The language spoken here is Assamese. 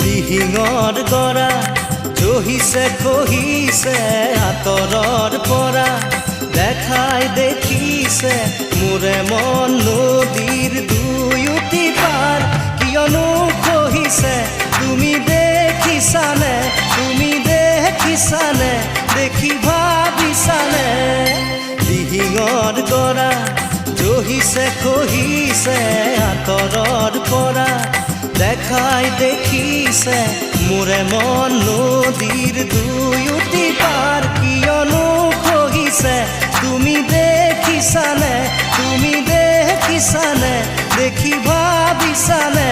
দিহিঙৰ গৰা জহিছে খহিছে আঁতৰৰ পৰা দেখাই দেখিছে মোৰে মন নদীৰ দুয়োটি পাৰ কিয়নো খহিছে তুমি দেখিছানে দেখি ভাবিছানে দিহিঙৰ গৰা জহিছে খহিছে আঁতৰৰ পৰা দেখাই দেখিছে মোৰে মন নদীৰ দুয়োটি পাৰ কিয়নো খহিছে তুমি দেখিছানে দেখি ভাবিছানে